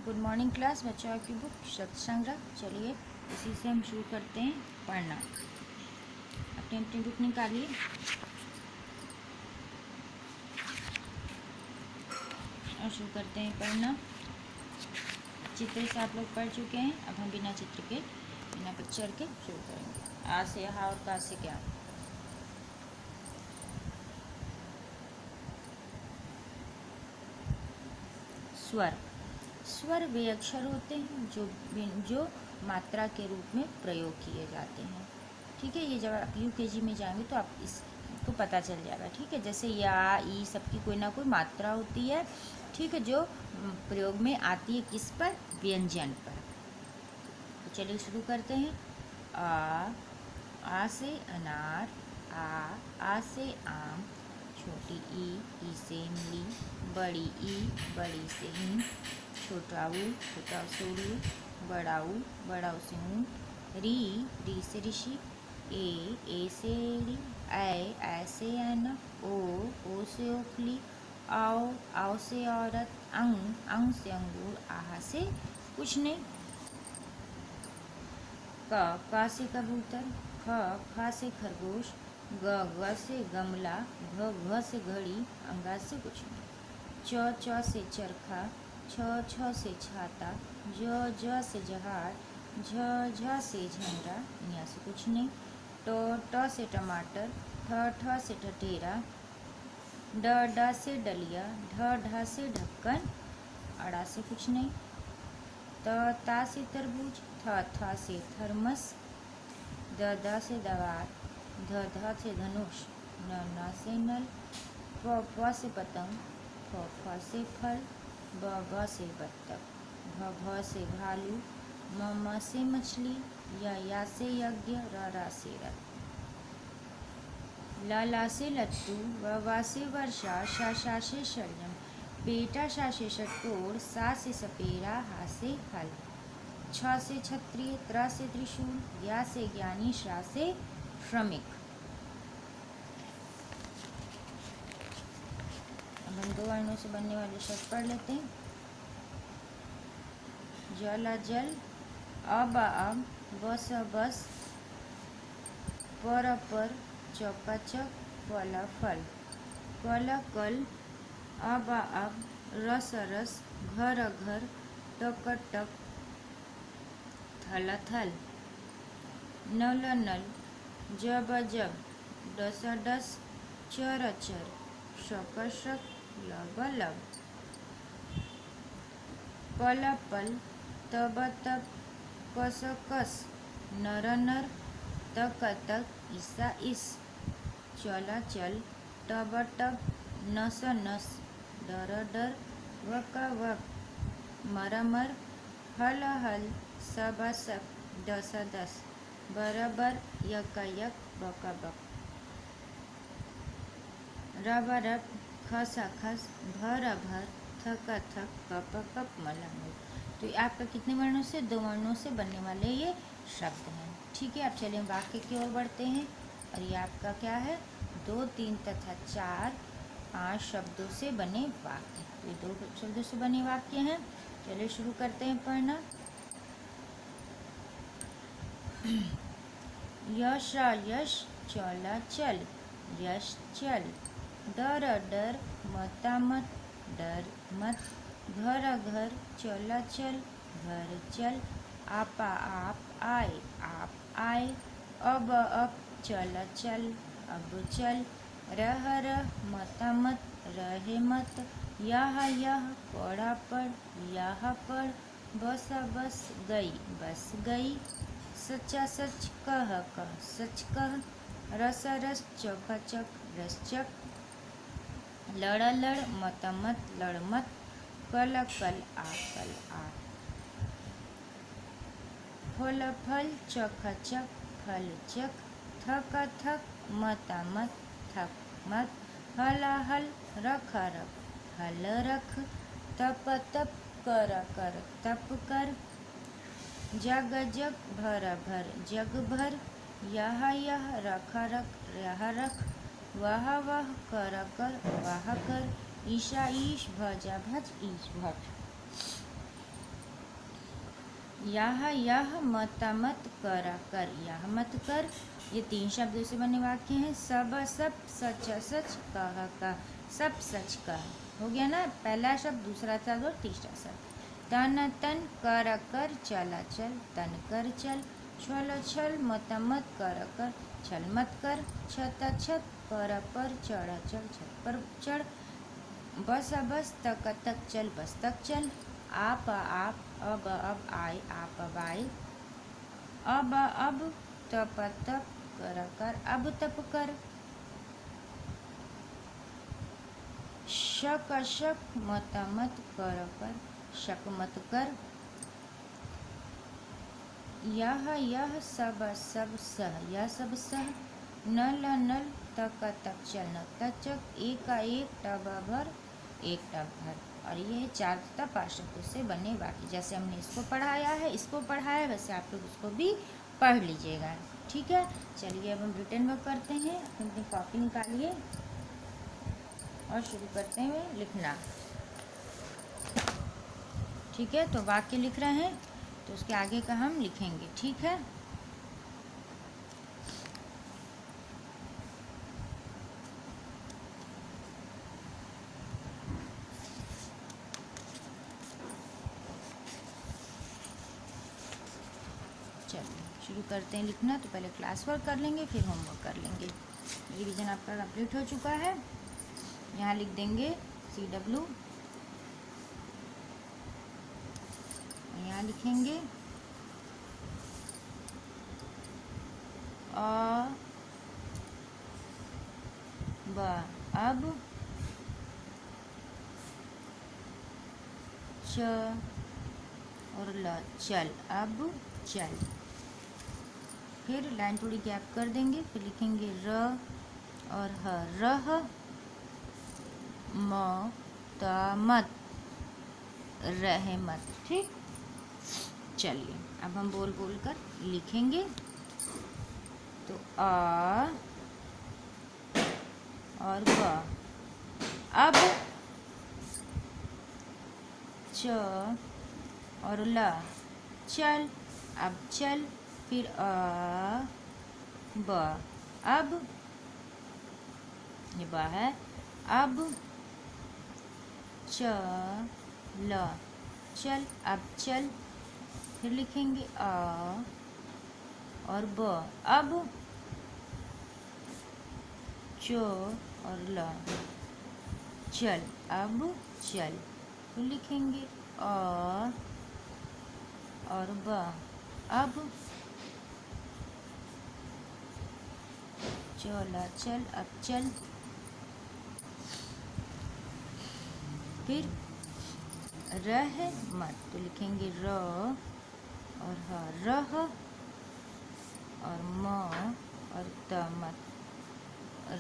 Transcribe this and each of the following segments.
Good morning class बच्चों। आपकी book शब्द संग्रह, चलिए इसी से हम शुरू करते हैं पढ़ना। अपनी अपनी बुक निकालिए और शुरू करते हैं पढ़ना। चित्र से आप लोग पढ़ चुके हैं, अब हम बिना चित्र के बिना पिक्चर के शुरू करेंगे। आ से हा और का से क्या। स्वर। स्वर वे अक्षर होते हैं जो मात्रा के रूप में प्रयोग किए जाते हैं। ठीक है, ये जब आप यूकेजी में जाएंगे तो आप इसको पता चल जाएगा। ठीक है, जैसे या ई सबकी कोई ना कोई मात्रा होती है। ठीक है, जो प्रयोग में आती है किस पर, व्यंजन पर। तो चलिए शुरू करते हैं। आ से अनार, आ से आम, छोटी ई से इमली, बड़ी ई बड़ी से ईंट, छोटा से उल्लू, बड़ा ऊ से ऊँट, री से ऋषि, ए से एड़ी, ऐ से ऐनक, ओ से ओखली, आओ से औरत, अंग से अंगूर, आहा से कुछ नहीं। का से कबूतर, खा से खरगोश, ग से गमला, घ से घड़ी, अंगा से कुछ नहीं। च से चरखा, छ से छाता, ज से जहाज, झ से झंडा, यहाँ से कुछ नहीं। ट से टमाटर, ठ से ठठेरा, ड से डलिया, ढ से ढक्कन, अड़ा से कुछ नहीं। ता से तरबूज, थ से थर्मस, द से दवात, ध से धनुष, न से नल, प से पतंग, फ से फल, ब से बत्तख, भ से भालू, म से मछली, या से यज्ञ, रा से रथ, ला से लट्टू, वा से वर्षा, शा से शलजम, पेटा शा से षटकोर, सा से सपेरा, हा से हल, छ से क्षत्रिय, त्र से त्रिशूल, या से ज्ञानी, श्रा से श्रमिक। अब हम दो वर्णों से बनने वाले शब्द पढ़ लेते हैं। जल जल, अब, बस बस, पर, चक, फल फल, कल, अब, रस रस, घर, टक, थल, नल, जब, डस, चर, शक, लब, पल, तब, कस, नर, तक, इस, चल, टब, नस, डर, वक, मर, हल, सब, दस, बर, यक, बक, रब, खस, भर, थक, कप, मलंग। तो आपका कितने वर्णों से, दो वर्णों से बनने वाले ये शब्द हैं। ठीक है, अब चलिए वाक्य की ओर बढ़ते हैं। और ये आपका क्या है, 2, 3 तथा 4, 5 शब्दों से बने वाक्य। तो ये 2 शब्दों से बने वाक्य हैं। चलिए शुरू करते हैं पढ़ना। यश, चल, यश चल, डर, मत, डर मत, घर, चल, घर चल, आप, आए, अब, चल, अब चल, रह, मत, रहे मत, यह, पढ़, यह पढ़, बस, गई, बस गई, सच, कह, सच कह, रस, चक, रस चक, लड़, मत, लड़ मत, कल, आ, फल, चक, फल चक, थक, मत, थक मत, हल, रख, हल रख, तप, कर, तप कर, जग, भर, जग भर, यह, रख, रख, वह, कर, वह कर, ईश, भज, ईश भज। यह मत मत कर कर, यह मत कर, ये 3 शब्दों से बने वाक्य हैं। सब सब, सच सच, कह, सब सच कह। हो गया ना, पहला शब्द, दूसरा शब्द और तीसरा शब्द। तन तन, कर कर, चल चल, तन कर चल, छल छल, मत मत, कर कर, छल मत कर, छत छत, पर चढ़ चल, छत पर चढ़, बस बस, तक तक चल, बस तक चल, आप, अब आए, आप अब आए, अब, तप तप, कर, अब तप कर, शक शक, मत मत, कर, शक मत कर, यह सब सब सह, यह सब सह, नल नल, तक तक चल, न तक चक, एक टब भर, एक टब भर। और ये 4 तथा 5 शब्दों से बने वाक्य। जैसे हमने इसको पढ़ाया है, इसको पढ़ाया है, वैसे आप लोग उसको भी पढ़ लीजिएगा। ठीक है, चलिए अब हम रिटर्न वर्क करते हैं। अपनी कॉपी निकालिए और शुरू करते हैं लिखना। ठीक है, तो वाक्य लिख रहे हैं तो उसके आगे का हम लिखेंगे। ठीक है, चलिए शुरू करते हैं लिखना। तो पहले क्लास वर्क कर लेंगे, फिर होमवर्क कर लेंगे। रिवीजन आपका कंप्लीट हो चुका है। यहाँ लिख देंगे CW, यहाँ लिखेंगे अब, च और ल, चल, अब चल। फिर लाइन थोड़ी गैप कर देंगे, फिर लिखेंगे र और ह, रह, म, त, मत, रहमत। ठीक, चलिए अब हम बोल बोल कर लिखेंगे। तो आ और ब, अब, च और ल, चल, अब चल। फिर ब, अब, ये ब है, अब, च, ल, चल, अब चल। फिर लिखेंगे और ब, अब, चो और ल, चल, अब चल। फिर लिखेंगे और ब, अब, चला, चल, अब चल। फिर रह मत, तो लिखेंगे र और ह, रह, और म और त, मत,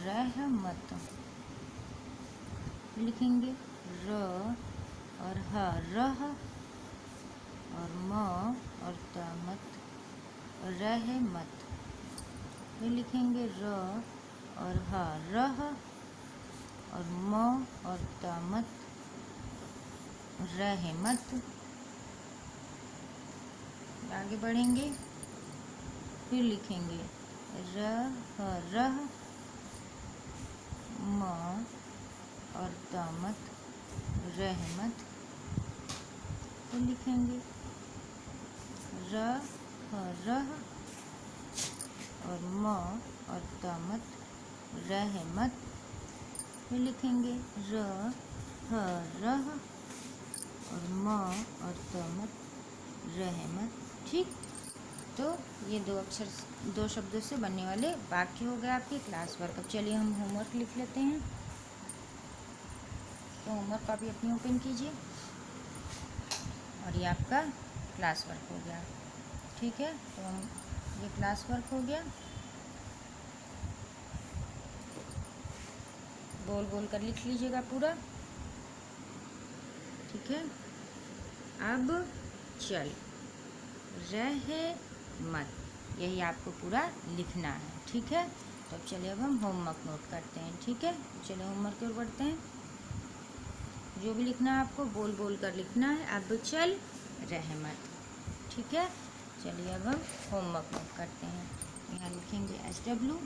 रह मत। लिखेंगे र और ह, रह, और म और त, मत, रह मत। फिर लिखेंगे र और ह, रह, और म और त, मत, रह मत। आगे बढ़ेंगे, फिर लिखेंगे रह, म और त, मत, रहमत। फिर लिखेंगे रह और म और त, मत, रहमत। फिर लिखेंगे रह और म और त, मत, रहमत। ठीक, तो ये 2 शब्दों से बनने वाले वाक्य हो गए आपके क्लास वर्क। अब चलिए हम होमवर्क लिख लेते हैं। तो होमवर्क कॉपी अपनी ओपन कीजिए और ये आपका क्लास वर्क हो गया। ठीक है, तो ये क्लास वर्क हो गया। बोल बोल कर लिख लीजिएगा पूरा। ठीक है, अब चल, रहे मत, यही आपको पूरा लिखना है। ठीक है, तो चलिए अब हम होमवर्क नोट करते हैं। ठीक है, चलिए होमवर्क की ओर बढ़ते हैं। जो भी लिखना है आपको बोल बोल कर लिखना है। अब चल, रहे मत। ठीक है। चलिए अब हम होमवर्क करते हैं। यहाँ लिखेंगे SW,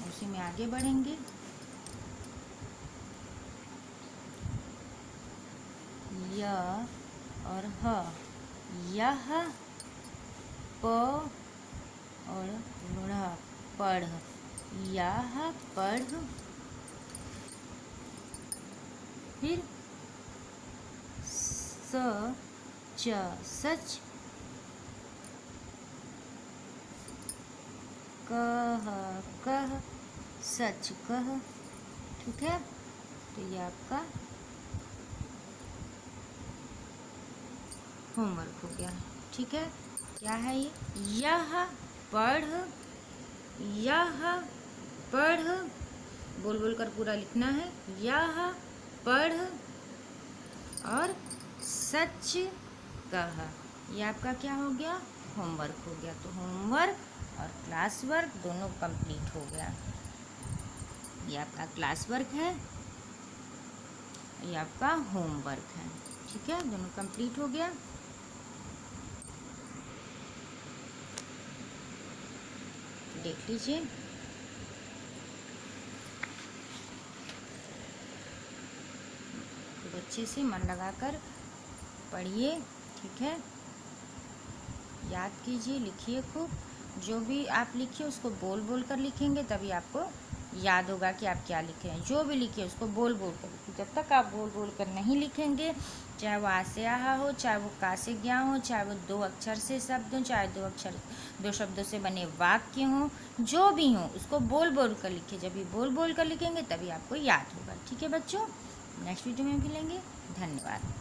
उसी में आगे बढ़ेंगे। य और ह, यह, प और ढ़, पढ़, यह पढ़। फिर स, च, सच, कह, कह, सच कह। ठीक है, तो ये आपका होमवर्क हो गया। ठीक है, क्या है ये? यह पढ़, यह पढ़, बोल बोल कर पूरा लिखना है। यह पढ़ और सच कह। ये आपका क्या हो गया? होमवर्क हो गया। तो होमवर्क और क्लास वर्क दोनों कंप्लीट हो गया। ये आपका क्लास वर्क है, ये आपका होमवर्क है। ठीक है, दोनों कंप्लीट हो गया। देख लीजिए। तो अच्छे से मन लगाकर पढ़िए। ठीक है, याद कीजिए, लिखिए खूब। जो भी आप लिखिए उसको बोल बोल कर लिखेंगे, तभी आपको याद होगा कि आप क्या लिखे हैं। जो भी लिखिए उसको बोल बोल कर लिखिए। जब तक आप बोल बोल कर नहीं लिखेंगे, चाहे वो आ से आहा हो, चाहे वो का से ज्ञा हो, चाहे वो 2 अक्षर से शब्द हो, चाहे 2 शब्दों से बने वाक्य हों, जो भी हो उसको बोल बोल कर लिखिए। जब भी बोल बोल कर लिखेंगे तभी आपको याद होगा। ठीक है बच्चों, नेक्स्ट वीडियो में मिलेंगे। धन्यवाद।